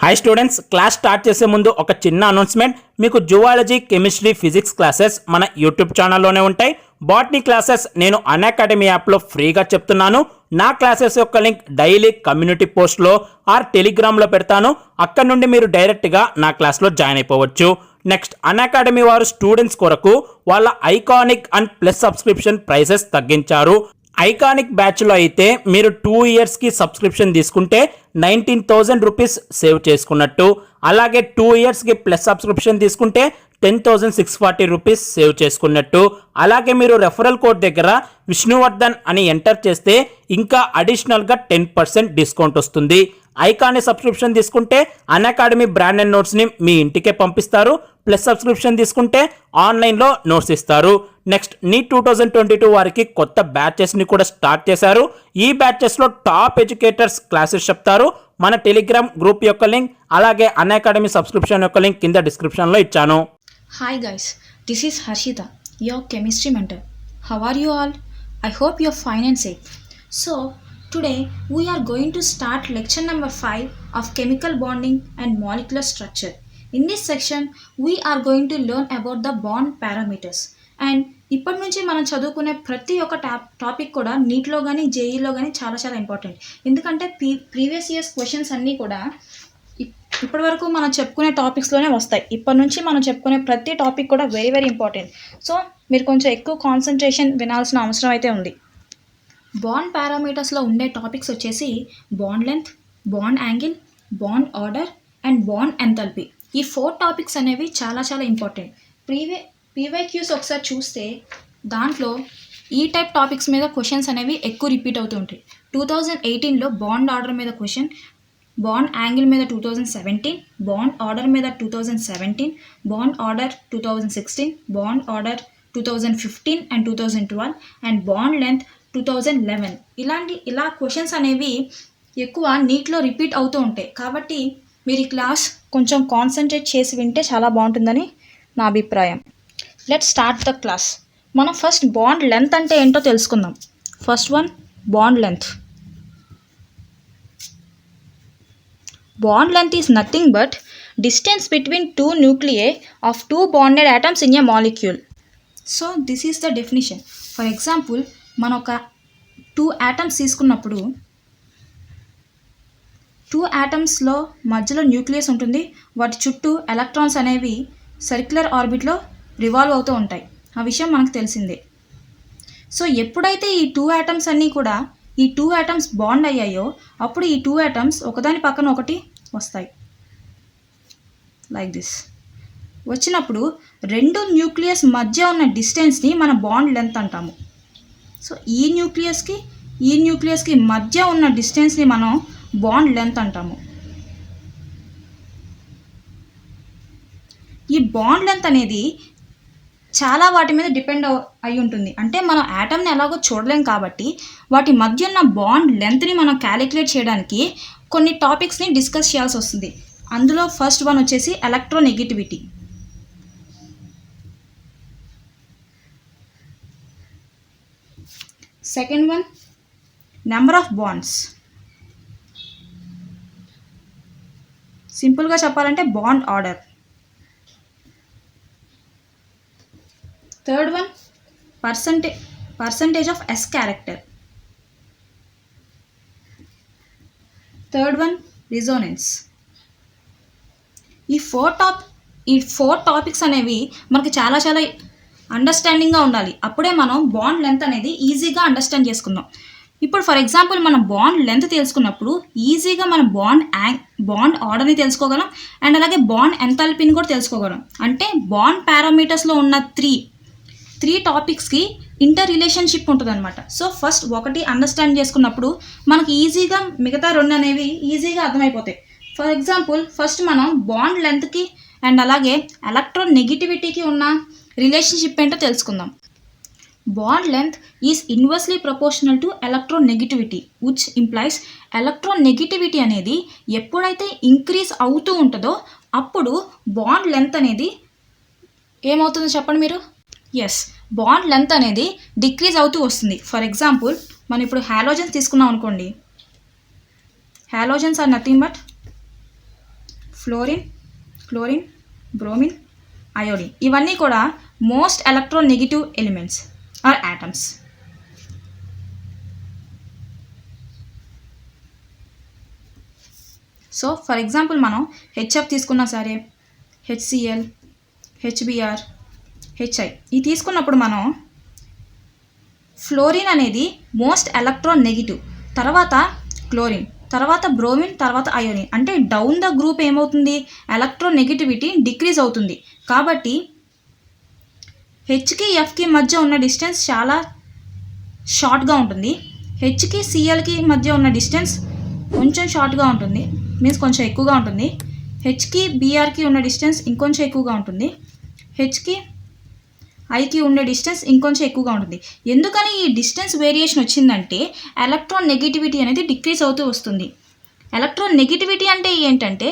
Hi students, class start చేసే ముందు ఒక చిన్న అనౌన్స్మెంట్. మీకు జువాలజీ, కెమిస్ట్రీ, ఫిజిక్స్ క్లాసెస్ మన యూట్యూబ్ ఛానల్లోనే ఉంటాయి. బాటనీ క్లాసెస్ నేను అన్అకాడమీ యాప్లో ఫ్రీగా చెప్తున్నాను. నా క్లాసెస్ యొక్క లింక్ డైలీ కమ్యూనిటీ పోస్ట్లో ఆర్ టెలిగ్రామ్లో పెడతాను. అక్కడ నుండి మీరు డైరెక్ట్గా నా క్లాస్లో జాయిన్ అయిపోవచ్చు. నెక్స్ట్, అన్అకాడమీ వారు స్టూడెంట్స్ కొరకు వాళ్ళ iconic and plus subscription prices తగ్గించారు. ఐకానిక్ బ్యాచ్లో అయితే మీరు 2 ఇయర్స్కి సబ్స్క్రిప్షన్ తీసుకుంటే 19,000 రూపీస్ సేవ్ చేసుకున్నట్టు. అలాగే 2 ఇయర్స్కి ప్లస్ సబ్స్క్రిప్షన్ తీసుకుంటే 10,640 రూపీస్ సేవ్ చేసుకున్నట్టు. అలాగే మీరు రెఫరల్ కోడ్ దగ్గర విష్ణువర్ధన్ అని ఎంటర్ చేస్తే ఇంకా అడిషనల్గా 10% డిస్కౌంట్ వస్తుంది. ఐకానిక్ సబ్స్క్రిప్షన్ తీసుకుంటే అన్అకాడమీ బ్రాండెడ్ నోట్స్ని మీ ఇంటికే పంపిస్తారు. ప్లస్ సబ్స్క్రిప్షన్ తీసుకుంటే ఆన్లైన్లో నోట్స్ ఇస్తారు. నెక్స్ట్, నీట్ 2022 వారికి కొత్త బ్యాచెస్ని కూడా స్టార్ట్ చేశారు. ఈ బ్యాచెస్లో టాప్ ఎడ్యుకేటర్స్ క్లాసెస్ చెప్తారు. మన టెలిగ్రామ్ గ్రూప్ యొక్క లింక్ అలాగే అన్అకాడమీ సబ్స్క్రిప్షన్ యొక్క లింక్ కింద డిస్క్రిప్షన్లో ఇచ్చాను. Hi guys, this is Harshita, your chemistry mentor. How are you all? I hope you're fine and safe. So, today we are going to start lecture number 5 of chemical bonding and molecular structure. In this section, we are going to learn about the bond parameters. And ఇప్పటి నుంచి మనం చదువుకునే ప్రతి ఒక్క topic కూడా నీట్లో కానీ జేఈలో కానీ చాలా చాలా ఇంపార్టెంట్. ఎందుకంటే ప్రీవియస్ ఇయర్స్ క్వశ్చన్స్ అన్నీ కూడా ఇప్పటి వరకు మనం చెప్పుకునే టాపిక్స్లోనే వస్తాయి. ఇప్పటి నుంచి మనం చెప్పుకునే ప్రతి టాపిక్ కూడా వెరీ వెరీ ఇంపార్టెంట్. సో మీరు కొంచెం ఎక్కువ కాన్సన్ట్రేషన్ వినాల్సిన అవసరం అయితే ఉంది. బాండ్ పారామీటర్స్లో ఉండే టాపిక్స్ వచ్చేసి bond length, bond angle, bond order and bond enthalpy. ఈ 4 టాపిక్స్ అనేవి చాలా చాలా ఇంపార్టెంట్. పీవైక్యూస్ ఒకసారి చూస్తే దాంట్లో ఈ టైప్ టాపిక్స్ మీద క్వశ్చన్స్ అనేవి ఎక్కువ రిపీట్ అవుతూ ఉంటాయి. 2018లో బాండ్ ఆర్డర్ మీద క్వశ్చన్, బాండ్ యాంగిల్ మీద 2017, బాండ్ ఆర్డర్ మీద 2017, bond order 2016, bond order 2015 and 2012 and bond length 2011. ఇలా క్వశ్చన్స్ అనేవి ఎక్కువ నీట్లో రిపీట్ అవుతూ ఉంటాయి. కాబట్టి మీరు ఈ క్లాస్ కొంచెం కాన్సన్ట్రేట్ చేసి వింటే చాలా బాగుంటుందని నా అభిప్రాయం. Let's start the class. మనం ఫస్ట్ బాండ్ లెంత్ అంటే ఏంటో తెలుసుకుందాం. First one, bond length. Bond length is nothing but distance between 2 nuclei of 2 bonded atoms in a molecule. So this is the definition. For example, మనం ఒక 2 atoms తీసుకున్నప్పుడు 2 atomsలో మధ్యలో nucleus ఉంటుంది. వాటి చుట్టూ ఎలక్ట్రాన్స్ అనేవి సర్క్యులర్ ఆర్బిట్లో రివాల్వ్ అవుతూ ఉంటాయి. ఆ విషయం మనకు తెలిసిందే. సో ఎప్పుడైతే ఈ 2 atoms అన్నీ కూడా ఈ 2 atoms బాండ్ అయ్యాయో అప్పుడు ఈ 2 atoms ఒకదాని పక్కన ఒకటి వస్తాయి. లైక్ దిస్ వచ్చినప్పుడు 2 న్యూక్లియస్ మధ్య ఉన్న డిస్టెన్స్ని మన బాండ్ లెంత్ అంటాము. సో ఈ న్యూక్లియస్కి మధ్య ఉన్న డిస్టెన్స్ని మనం బాండ్ లెంత్ అంటాము. ఈ బాండ్ లెంత్ అనేది చాలా వాటి మీద డిపెండ్ అయి ఉంటుంది. అంటే మనం యాటమ్ని ఎలాగో చూడలేం కాబట్టి వాటి మధ్య ఉన్న బాండ్ లెంత్ని మనం క్యాలిక్యులేట్ చేయడానికి కొన్ని టాపిక్స్ని డిస్కస్ చేయాల్సి వస్తుంది. అందులో ఫస్ట్ వన్ వచ్చేసి electronegativity. Second one number of bonds. సింపుల్గా చెప్పాలంటే bond order. Third one percentage of S character. Third one resonance. ఈ 4 టాపిక్స్ అనేవి మనకి చాలా చాలా అండర్స్టాండింగ్గా ఉండాలి. అప్పుడే మనం బాండ్ లెంత్ అనేది ఈజీగా అండర్స్టాండ్ చేసుకుందాం. ఇప్పుడు ఫర్ ఎగ్జాంపుల్ మనం బాండ్ లెంత్ తెలుసుకున్నప్పుడు ఈజీగా మనం బాండ్ ఆర్డర్ని తెలుసుకోగలం అండ్ అలాగే బాండ్ ఎంథాల్పీని కూడా తెలుసుకోగలం. అంటే బాండ్ పారామీటర్స్లో ఉన్న 3 టాపిక్స్కి ఇంటర్ రిలేషన్షిప్ ఉంటుంది అనమాట. సో ఫస్ట్ ఒకటి అండర్స్టాండ్ చేసుకున్నప్పుడు మనకి ఈజీగా మిగతా 2 అనేవి ఈజీగా అర్థమైపోతాయి. ఫర్ ఎగ్జాంపుల్ ఫస్ట్ మనం బాండ్ లెంత్కి అండ్ అలాగే ఎలక్ట్రోనెగటివిటీకి ఉన్న రిలేషన్షిప్ ఏంటో తెలుసుకుందాం. Bond length is inversely proportional to electronegativity which implies electronegativity అనేది ఎప్పుడైతే ఇంక్రీజ్ అవుతూ ఉంటుందో అప్పుడు బాండ్ లెంత్ అనేది ఏమవుతుందో చెప్పండి మీరు. ఎస్, బాండ్ లెంత్ అనేది డిక్రీజ్ అవుతూ వస్తుంది. ఫర్ ఎగ్జాంపుల్ మనం ఇప్పుడు హాలోజన్స్ తీసుకున్నాం అనుకోండి. Halogens are nothing but fluorine, chlorine, bromine, iodine. ఇవన్నీ కూడా most electronegative elements are atoms. So for example మనం హెచ్ఎఫ్ తీసుకున్నా సరే, హెచ్సిఎల్, హెచ్బిఆర్, హెచ్ఐ ఇది తీసుకున్నప్పుడు మనం ఫ్లోరిన్ అనేది మోస్ట్ ఎలక్ట్రోనెగటివ్, తర్వాత క్లోరిన్, తర్వాత బ్రోమిన్, తర్వాత అయోడిన్. అంటే డౌన్ ద గ్రూప్ ఏమవుతుంది, ఎలక్ట్రోనెగటివిటీ డిక్రీజ్ అవుతుంది. కాబట్టి హెచ్కి ఎఫ్కి మధ్య ఉన్న డిస్టెన్స్ చాలా షార్ట్గా ఉంటుంది. హెచ్కి సిఎల్కి మధ్య ఉన్న డిస్టెన్స్ కొంచెం షార్ట్గా ఉంటుంది, మీన్స్ కొంచెం ఎక్కువగా ఉంటుంది. హెచ్కి బీఆర్కి ఉన్న డిస్టెన్స్ ఇంకొంచెం ఎక్కువగా ఉంటుంది. హెచ్కి ఐకి ఉండే డిస్టెన్స్ ఇంకొంచెం ఎక్కువగా ఉంటుంది. ఎందుకని ఈ డిస్టెన్స్ వేరియేషన్ వచ్చిందంటే ఎలక్ట్రోనెగటివిటీ అనేది డిక్రీజ్ అవుతూ వస్తుంది. ఎలక్ట్రోనెగటివిటీ అంటే ఏంటంటే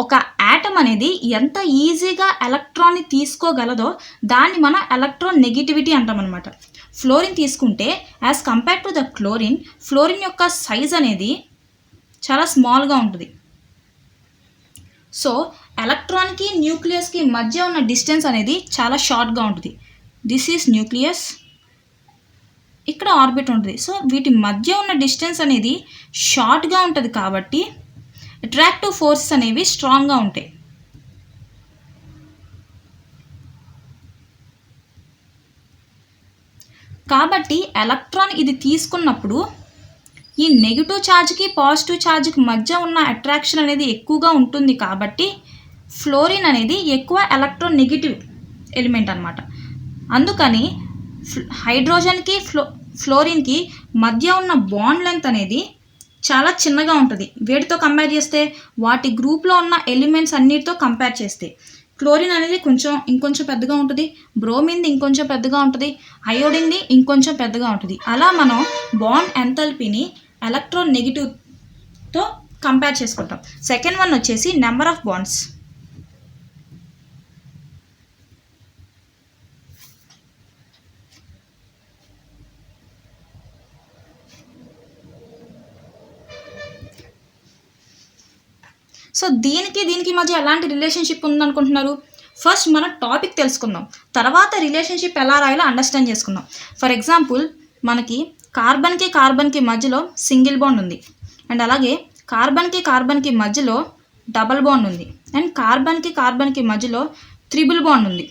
ఒక యాటమ్ అనేది ఎంత ఈజీగా ఎలక్ట్రాన్ని తీసుకోగలదో దాన్ని మనం ఎలక్ట్రోనెగటివిటీ అంటాం అనమాట. ఫ్లోరిన్ తీసుకుంటే as compare to the chlorine, fluorine యొక్క సైజ్ అనేది చాలా స్మాల్గా ఉంటుంది. సో ఎలక్ట్రాన్కి న్యూక్లియస్కి మధ్య ఉన్న డిస్టెన్స్ అనేది చాలా షార్ట్గా ఉంటుంది. దిస్ ఈజ్ న్యూక్లియస్, ఇక్కడ ఆర్బిట్ ఉంటుంది. సో వీటి మధ్య ఉన్న డిస్టెన్స్ అనేది షార్ట్గా ఉంటుంది కాబట్టి అట్రాక్టివ్ ఫోర్సెస్ అనేవి స్ట్రాంగ్గా ఉంటాయి. కాబట్టి ఎలక్ట్రాన్ ఇది తీసుకున్నప్పుడు ఈ నెగిటివ్ ఛార్జ్కి పాజిటివ్ ఛార్జ్కి మధ్య ఉన్న అట్రాక్షన్ అనేది ఎక్కువగా ఉంటుంది. కాబట్టి ఫ్లోరిన్ అనేది ఎక్కువ ఎలక్ట్రోనెగటివ్ ఎలిమెంట్ అనమాట. అందుకని హైడ్రోజన్కి ఫ్లోరిన్కి మధ్య ఉన్న బాండ్ లెంత్ అనేది చాలా చిన్నగా ఉంటుంది. వేటితో కంపేర్ చేస్తే, వాటి గ్రూప్లో ఉన్న ఎలిమెంట్స్ అన్నిటితో కంపేర్ చేస్తే క్లోరిన్ అనేది ఇంకొంచెం పెద్దగా ఉంటుంది, బ్రోమిన్ది ఇంకొంచెం పెద్దగా ఉంటుంది, అయోడిన్ది ఇంకొంచెం పెద్దగా ఉంటుంది. అలా మనం బాండ్ ఎంథాల్పీని ఎలక్ట్రోనెగటివ్తో కంపేర్ చేసుకుంటాం. సెకండ్ వన్ వచ్చేసి నెంబర్ ఆఫ్ బాండ్స్. సో దీనికి మధ్య ఎలాంటి రిలేషన్షిప్ ఉందనుకుంటున్నారు? ఫస్ట్ మనం టాపిక్ తెలుసుకుందాం, తర్వాత రిలేషన్షిప్ ఎలా రాయాలో అండర్స్టాండ్ చేసుకుందాం. ఫర్ ఎగ్జాంపుల్ మనకి కార్బన్కి మధ్యలో సింగిల్ బాండ్ ఉంది, అండ్ అలాగే కార్బన్కి మధ్యలో డబల్ బాండ్ ఉంది, అండ్ కార్బన్కి మధ్యలో త్రిబుల్ బాండ్ ఉంది.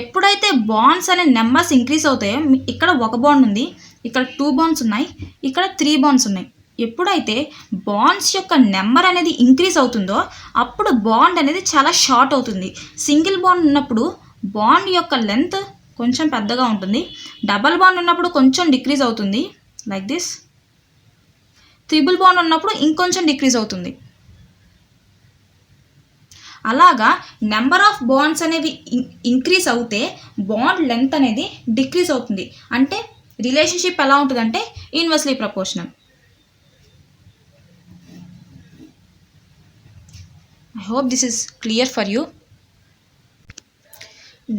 ఎప్పుడైతే బాండ్స్ అనే నెంబర్స్ ఇంక్రీజ్ అవుతాయో, ఇక్కడ ఒక బాండ్ ఉంది, ఇక్కడ 2 బాండ్స్ ఉన్నాయి, ఇక్కడ 3 బాండ్స్ ఉన్నాయి. ఎప్పుడైతే బాండ్స్ యొక్క నెంబర్ అనేది ఇంక్రీజ్ అవుతుందో అప్పుడు బాండ్ అనేది చాలా షార్ట్ అవుతుంది. సింగిల్ బాండ్ ఉన్నప్పుడు బాండ్ యొక్క లెంత్ కొంచెం పెద్దగా ఉంటుంది, డబల్ బాండ్ ఉన్నప్పుడు కొంచెం డిక్రీజ్ అవుతుంది లైక్ దిస్, త్రిబుల్ బాండ్ ఉన్నప్పుడు ఇంకొంచెం డిక్రీజ్ అవుతుంది. అలాగా నెంబర్ ఆఫ్ బాండ్స్ అనేవి ఇంక్రీజ్ అవుతే బాండ్ లెంత్ అనేది డిక్రీజ్ అవుతుంది. అంటే రిలేషన్షిప్ ఎలా ఉంటుందంటే inversely proportional. I hope this is clear for you.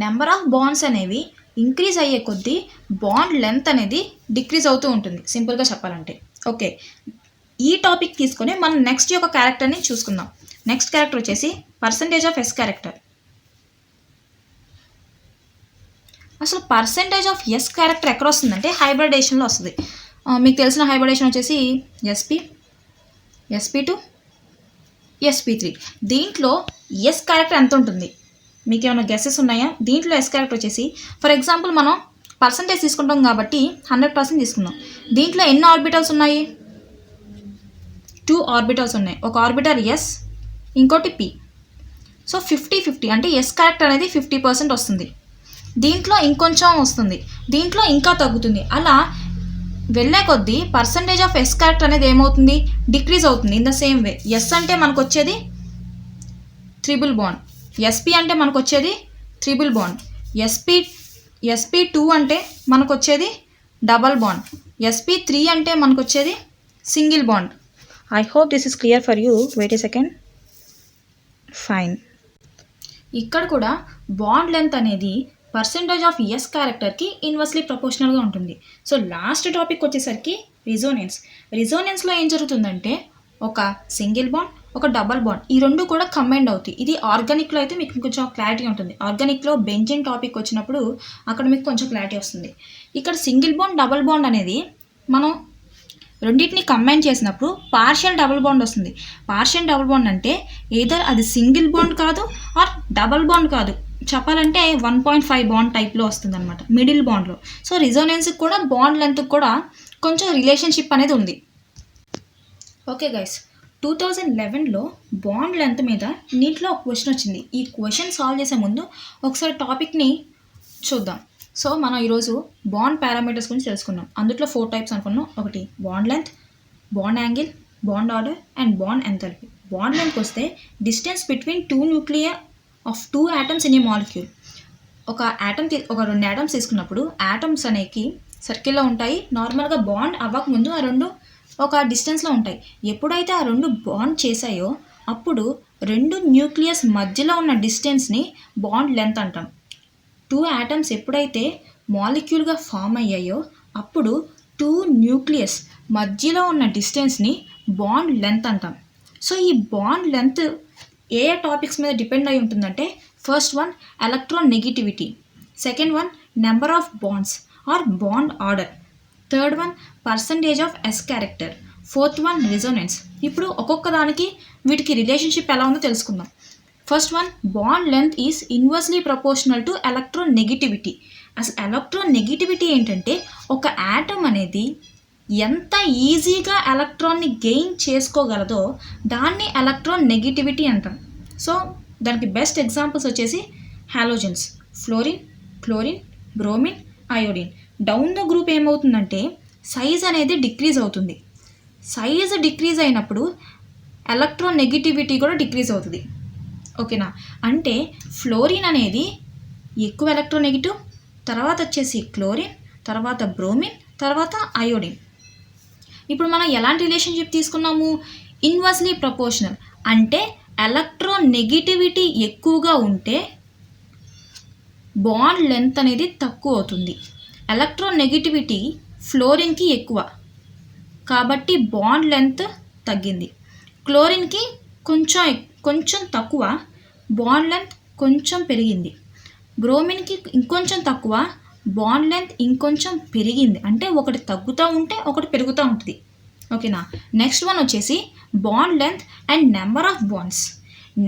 Number of bonds అనేవి ఇంక్రీజ్ అయ్యే కొద్దీ బాండ్ లెంత్ అనేది డిక్రీజ్ అవుతూ ఉంటుంది, సింపుల్గా చెప్పాలంటే. ఓకే, ఈ టాపిక్ తీసుకొని మనం నెక్స్ట్ యొక్క క్యారెక్టర్ని చూసుకుందాం. నెక్స్ట్ క్యారెక్టర్ వచ్చేసి పర్సంటేజ్ ఆఫ్ ఎస్ క్యారెక్టర్. అసలు పర్సంటేజ్ ఆఫ్ ఎస్ క్యారెక్టర్ ఎక్కడ వస్తుందంటే హైబ్రిడేషన్లో వస్తుంది. మీకు తెలిసిన హైబ్రిడేషన్ వచ్చేసి sp2 sp3. దీంట్లో ఎస్ క్యారెక్టర్ ఎంత ఉంటుంది, మీకు ఏమైనా గెసెస్ ఉన్నాయా? దీంట్లో ఎస్ క్యారెక్టర్ వచ్చేసి, ఫర్ ఎగ్జాంపుల్ మనం పర్సంటేజ్ తీసుకుంటాం కాబట్టి 100% తీసుకుందాం. దీంట్లో ఎన్ని ఆర్బిటల్స్ ఉన్నాయి? 2 ఆర్బిటల్స్ ఉన్నాయి. ఒక ఆర్బిటర్ ఎస్, ఇంకోటి పి. సో 50-50 అంటే ఎస్ క్యారెక్టర్ అనేది 50% వస్తుంది. దీంట్లో ఇంకొంచెం వస్తుంది, దీంట్లో ఇంకా తగ్గుతుంది. అలా వెళ్ళే కొద్దీ పర్సంటేజ్ ఆఫ్ ఎస్ క్యారెక్టర్ అనేది ఏమవుతుంది, డిక్రీజ్ అవుతుంది. In the same way s అంటే మనకు వచ్చేది త్రిబుల్ బాండ్, ఎస్పి అంటే మనకు వచ్చేది త్రిబుల్ బాండ్, sp2 అంటే మనకు వచ్చేది డబల్ బాండ్, sp3 అంటే మనకు వచ్చేది single bond. I hope this is clear for you. Wait a second. Fine. ఇక్కడ కూడా బాండ్ లెంత్ అనేది పర్సంటేజ్ ఆఫ్ ఎస్ క్యారెక్టర్కి ఇన్వర్స్లీ ప్రపోర్షనల్గా ఉంటుంది. సో లాస్ట్ టాపిక్ వచ్చేసరికి రిజోనెన్స్. రిజోనెన్స్లో ఏం జరుగుతుందంటే ఒక సింగిల్ బాండ్, ఒక డబల్ బాండ్, ఈ రెండు కూడా కంబైండ్ అవుతాయి. ఇది ఆర్గానిక్లో అయితే మీకు కొంచెం క్లారిటీ ఉంటుంది. ఆర్గానిక్లో బెంజిన్ టాపిక్ వచ్చినప్పుడు అక్కడ మీకు కొంచెం క్లారిటీ వస్తుంది. ఇక్కడ సింగిల్ బాండ్ డబల్ బాండ్ అనేది మనం రెండింటిని కంబైన్ చేసినప్పుడు పార్షియల్ డబుల్ బాండ్ వస్తుంది. పార్షియల్ డబుల్ బాండ్ అంటే ఏదర్ అది సింగిల్ బాండ్ కాదు ఆర్ డబల్ బాండ్ కాదు, చెప్పాలంటే 1.5 బాండ్ టైప్లో వస్తుంది అనమాట, మిడిల్ బాండ్లో. సో రిజోనెన్స్కి కూడా బాండ్ లెంత్కి కూడా కొంచెం రిలేషన్షిప్ అనేది ఉంది. ఓకే గైస్, 2011లో బాండ్ లెంత్ మీద నీటిలో ఒక క్వశ్చన్ వచ్చింది. ఈ క్వశ్చన్ సాల్వ్ చేసే ముందు ఒకసారి టాపిక్ని చూద్దాం. సో మనం ఈరోజు బాండ్ పారామీటర్స్ గురించి తెలుసుకున్నాం. అందులో 4 టైప్స్ అనుకున్నాం. ఒకటి bond length, bond angle, bond order and bond enthalpy. Bond లెంత్కి వస్తే distance between 2 nuclear of 2 atoms in a molecule. ఒక 2 ఆటమ్స్ తీసుకున్నప్పుడు ఆటమ్స్ అనేవి సర్కిల్లో ఉంటాయి. నార్మల్గా బాండ్ అవ్వకముందు ఆ రెండు ఒక డిస్టెన్స్లో ఉంటాయి. ఎప్పుడైతే ఆ రెండు బాండ్ చేశాయో అప్పుడు 2 న్యూక్లియస్ మధ్యలో ఉన్న డిస్టెన్స్ని బాండ్ లెంత్ అంటాం. 2 ఆటమ్స్ ఎప్పుడైతే మాలిక్యూల్గా ఫామ్ అయ్యాయో అప్పుడు 2 న్యూక్లియస్ మధ్యలో ఉన్న డిస్టెన్స్ని బాండ్ లెంత్ అంటాం. సో ఈ బాండ్ లెంత్ ఏ టాపిక్స్ మీద డిపెండ్ అయి ఉంటుందంటే, first one electron negativity, second one number of bonds or bond order, third one percentage of s character, fourth one resonance. ఇప్పుడు ఒక్కొక్క దానికి వీటికి రిలేషన్షిప్ ఎలా ఉందో తెలుసుకుందాం. First one, bond length is inversely proportional to electron negativity. అసలు electron negativity ఏంటంటే ఒక యాటమ్ అనేది ఎంత ఈజీగా ఎలక్ట్రాన్ని గెయిన్ చేసుకోగలదో దాన్ని ఎలక్ట్రాన్ నెగిటివిటీ అంటాం. సో దానికి బెస్ట్ ఎగ్జాంపుల్స్ వచ్చేసి halogens, fluorine, chlorine, bromine, iodine. Down the group ఏమవుతుందంటే సైజ్ అనేది డిక్రీజ్ అవుతుంది. సైజ్ డిక్రీజ్ అయినప్పుడు ఎలక్ట్రాన్ నెగిటివిటీ కూడా డిక్రీజ్ అవుతుంది. ఓకేనా? అంటే ఫ్లోరిన్ అనేది ఎక్కువ ఎలక్ట్రోనెగటివ్, తర్వాత వచ్చేసి క్లోరిన్, తర్వాత బ్రోమిన్, తర్వాత అయోడిన్. ఇప్పుడు మనం ఎలాంటి రిలేషన్షిప్ తీసుకున్నాము? Inversely proportional. అంటే ఎలక్ట్రాన్ నెగిటివిటీ ఎక్కువగా ఉంటే బాండ్ లెంత్ అనేది తక్కువ అవుతుంది. ఎలక్ట్రాన్ నెగిటివిటీ ఫ్లోరిన్కి ఎక్కువ కాబట్టి బాండ్ లెంత్ తగ్గింది. క్లోరిన్కి కొంచెం తక్కువ, బాండ్ లెంత్ కొంచెం పెరిగింది. బ్రోమిన్కి ఇంకొంచెం తక్కువ, బాండ్ లెంత్ ఇంకొంచెం పెరిగింది. అంటే ఒకటి తగ్గుతూ ఉంటే ఒకటి పెరుగుతూ ఉంటుంది. ఓకేనా? నెక్స్ట్ వన్ వచ్చేసి bond length and number of bonds.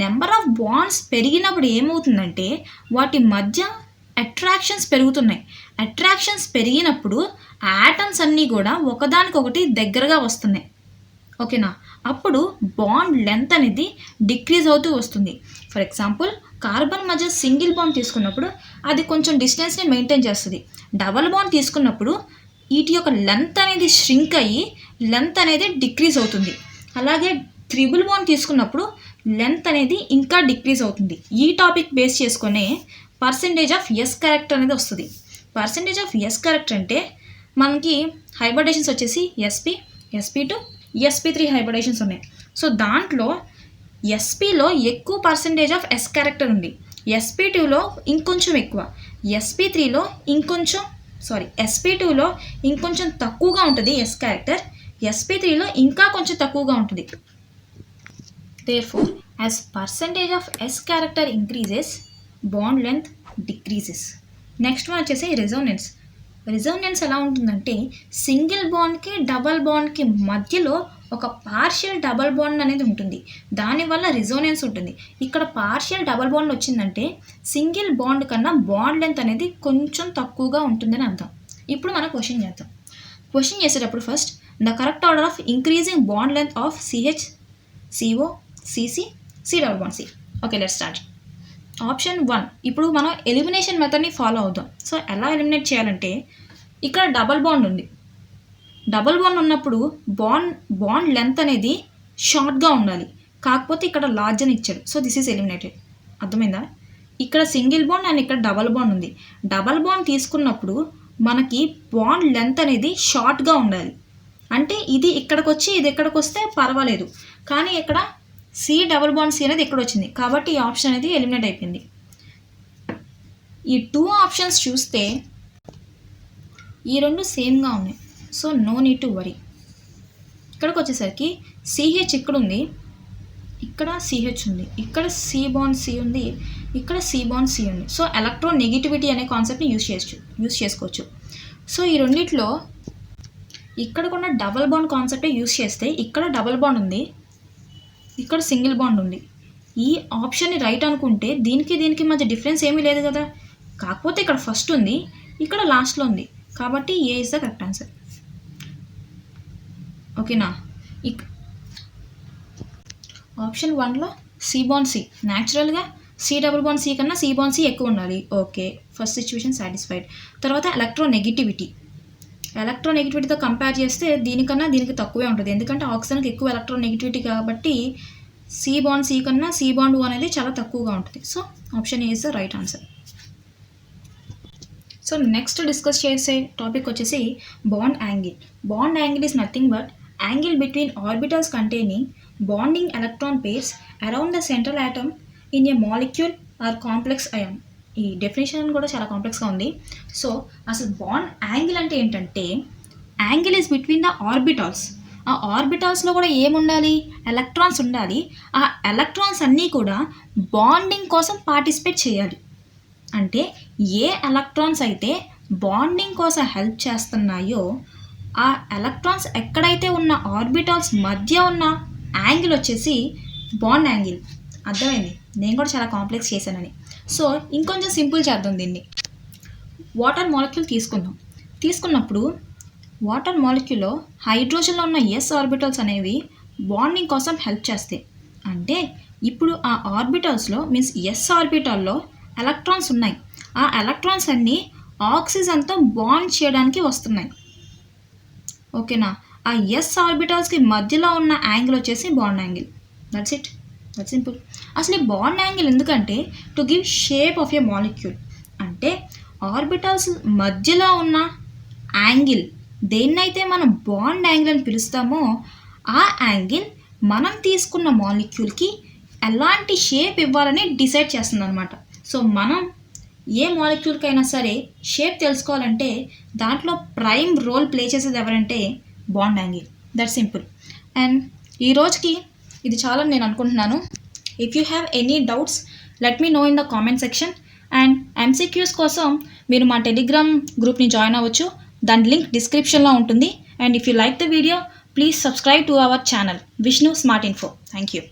Number of bonds పెరిగినప్పుడు ఏమవుతుందంటే వాటి మధ్య అట్రాక్షన్స్ పెరుగుతున్నాయి. అట్రాక్షన్స్ పెరిగినప్పుడు ఆటమ్స్ అన్నీ కూడా ఒకదానికొకటి దగ్గరగా వస్తున్నాయి. ఓకేనా? అప్పుడు బాండ్ లెంత్ అనేది డిక్రీజ్ అవుతూ వస్తుంది. ఫర్ ఎగ్జాంపుల్, కార్బన్ మధ్య సింగిల్ బాండ్ తీసుకున్నప్పుడు అది కొంచెం డిస్టెన్స్ని మెయింటైన్ చేస్తుంది. డబల్ బాండ్ తీసుకున్నప్పుడు వీటి యొక్క లెంత్ అనేది ష్రింక్ అయ్యి లెంత్ అనేది డిక్రీజ్ అవుతుంది. అలాగే త్రిబుల్ బాండ్ తీసుకున్నప్పుడు లెంత్ అనేది ఇంకా డిక్రీజ్ అవుతుంది. ఈ టాపిక్ బేస్ చేసుకునే పర్సంటేజ్ ఆఫ్ ఎస్ క్యారెక్టర్ అనేది వస్తుంది. పర్సంటేజ్ ఆఫ్ ఎస్ క్యారెక్టర్ అంటే మనకి హైబ్రిడేషన్స్ వచ్చేసి ఎస్పీ, ఎస్పీ2, ఎస్పీ3 హైబ్రిడేషన్స్ ఉన్నాయి. సో దాంట్లో ఎస్పీలో ఎక్కువ పర్సంటేజ్ ఆఫ్ ఎస్ క్యారెక్టర్ ఉంది, ఎస్పీ2లో ఇంకొంచెం ఎక్కువ, ఎస్పీ3లో ఎస్పీ2లో ఇంకొంచెం తక్కువగా ఉంటుంది ఎస్ క్యారెక్టర్, ఎస్పీ3లో ఇంకా కొంచెం తక్కువగా ఉంటుంది. Therefore, as percentage of S character increases, bond length decreases. Next one వచ్చేసి రెజోనెన్స్. రెజోనెన్స్ ఎలా ఉంటుందంటే సింగిల్ బాండ్కి డబల్ బాండ్కి మధ్యలో ఒక పార్షియల్ డబల్ బాండ్ అనేది ఉంటుంది. దానివల్ల రెజోనెన్స్ ఉంటుంది. ఇక్కడ పార్షియల్ డబల్ బాండ్ వచ్చిందంటే సింగిల్ బాండ్ కన్నా బాండ్ లెంత్ అనేది కొంచెం తక్కువగా ఉంటుందని అర్థం. ఇప్పుడు మనం క్వశ్చన్ చేద్దాం. క్వశ్చన్ చేసేటప్పుడు first the correct order of increasing bond length of CH, CO, CC, C double bond C. Okay, let's start. Option 1. ఇప్పుడు మనం ఎలిమినేషన్ మెథడ్ని ఫాలో అవుదాం. సో ఎలా ఎలిమినేట్ చేయాలంటే ఇక్కడ డబల్ బాండ్ ఉంది. డబల్ బాండ్ ఉన్నప్పుడు బాండ్ లెంత్ అనేది షార్ట్గా ఉండాలి. కాకపోతే ఇక్కడ లార్జ్ అని ఇచ్చాడు. So this is eliminated. అర్థమైందా? ఇక్కడ సింగిల్ బాండ్ అండ్ ఇక్కడ డబల్ బాండ్ ఉంది. డబల్ బాండ్ తీసుకున్నప్పుడు మనకి బాండ్ లెంత్ అనేది షార్ట్గా ఉండాలి. అంటే ఇది ఇక్కడికి వచ్చి ఇది ఇక్కడికి వస్తే పర్వాలేదు, కానీ ఇక్కడ సి డబల్ బాండ్ సి అనేది ఇక్కడ వచ్చింది కాబట్టి ఈ ఆప్షన్ అనేది ఎలిమినేట్ అయిపోయింది. ఈ 2 ఆప్షన్స్ చూస్తే ఈ రెండు సేమ్గా ఉన్నాయి. So no need to worry. ఇక్కడికి వచ్చేసరికి సిహెచ్ ఇక్కడ ఉంది, ఇక్కడ సిహెచ్ ఉంది, ఇక్కడ సి బాండ్ సి ఉంది, ఇక్కడ సి బాండ్ సి ఉంది. సో ఎలక్ట్రోనెగటివిటీ అనే కాన్సెప్ట్ని యూస్ చేసుకోవచ్చు. సో ఈ రెండిట్లో ఇక్కడ కూడా డబల్ బాండ్ కాన్సెప్టే యూస్ చేస్తే ఇక్కడ డబల్ బాండ్ ఉంది, ఇక్కడ సింగిల్ బాండ్ ఉంది. ఈ ఆప్షన్ని రైట్ అనుకుంటే దీనికి మధ్య డిఫరెన్స్ ఏమీ లేదు కదా. కాకపోతే ఇక్కడ ఫస్ట్ ఉంది, ఇక్కడ లాస్ట్లో ఉంది, కాబట్టి ఏ ఇస్ ద కరెక్ట్ ఆన్సర్. ఓకేనా. ఆప్షన్ 1లో సి బాండ్ సి, న్యాచురల్గా సి డబుల్ బాండ్ సి కన్నా సి బాండ్ సి ఎక్కువ ఉండాలి. Okay, first situation satisfied. తర్వాత ఎలక్ట్రోనెగటివిటీతో కంపేర్ చేస్తే దీనికన్నా దీనికి తక్కువే ఉంటుంది, ఎందుకంటే ఆక్సిజన్కి ఎక్కువ ఎలక్ట్రోనెగటివిటీ కాబట్టి సి బాండ్ సి కన్నా సి బాండ్ ఓ అనేది చాలా తక్కువగా ఉంటుంది. So option A is the right answer. So next discuss చేసే టాపిక్ వచ్చేసి bond angle. Bond angle is nothing but angle between orbitals containing bonding electron pairs around the central atom in a molecule or complex ion. ఈ definition కూడా చాలా కాంప్లెక్స్గా ఉంది. So అసలు bond angle అంటే ఏంటంటే, angle is between the orbitals. ఆ ఆర్బిటాల్స్లో కూడా ఏముండాలి, ఎలక్ట్రాన్స్ ఉండాలి. ఆ ఎలక్ట్రాన్స్ అన్నీ కూడా బాండింగ్ కోసం పార్టిసిపేట్ చేయాలి. అంటే ఏ ఎలక్ట్రాన్స్ అయితే బాండింగ్ కోసం హెల్ప్ చేస్తున్నాయో ఆ ఎలక్ట్రాన్స్ ఎక్కడైతే ఉన్న ఆర్బిటాల్స్ మధ్య ఉన్న యాంగిల్ వచ్చేసి బాండ్ యాంగిల్. అర్థమైంది, నేను కూడా చాలా కాంప్లెక్స్ చేశానని. సో ఇంకొంచెం సింపుల్ చేద్దాం దీన్ని. వాటర్ మాలిక్యూల్ తీసుకున్నప్పుడు వాటర్ మాలిక్యూల్లో హైడ్రోజన్లో ఉన్న ఎస్ ఆర్బిటల్స్ అనేవి బాండింగ్ కోసం హెల్ప్ చేస్తాయి. అంటే ఇప్పుడు ఆ ఆర్బిటల్స్లో మీన్స్ ఎస్ ఆర్బిటల్లో ఎలక్ట్రాన్స్ ఉన్నాయి. ఆ ఎలక్ట్రాన్స్ అన్నీ ఆక్సిజన్తో బాండ్ చేయడానికి వస్తున్నాయి. ఓకేనా. ఆ ఎస్ ఆర్బిటల్స్కి మధ్యలో ఉన్న యాంగిల్ వచ్చేసి bond angle. That's it, that's simple. అసలు ఈ బాండ్ యాంగిల్ ఎందుకంటే to give shape of a molecule. అంటే ఆర్బిటల్స్ మధ్యలో ఉన్న యాంగిల్ దేన్నైతే మనం బాండ్ యాంగిల్ అని పిలుస్తామో ఆ యాంగిల్ మనం తీసుకున్న మాలిక్యూల్కి ఎలాంటి షేప్ ఇవ్వాలని డిసైడ్ చేస్తుంది అనమాట. సో మనం ఏ మాలిక్యూల్కైనా సరే షేప్ తెలుసుకోవాలంటే దాంట్లో ప్రైమ్ రోల్ ప్లే చేసేది ఎవరంటే bond angle. That simple. And ఈ రోజుకి ఇది చాలా నేను అనుకుంటున్నాను. If you have any doubts let me know in the comment section. And MCQs కోసం మీరు మా టెలిగ్రామ్ గ్రూప్ని జాయిన్ అవ్వచ్చు, దాని లింక్ డిస్క్రిప్షన్లో ఉంటుంది. And if you like the video please subscribe to our channel Vishnu smart info. Thank you.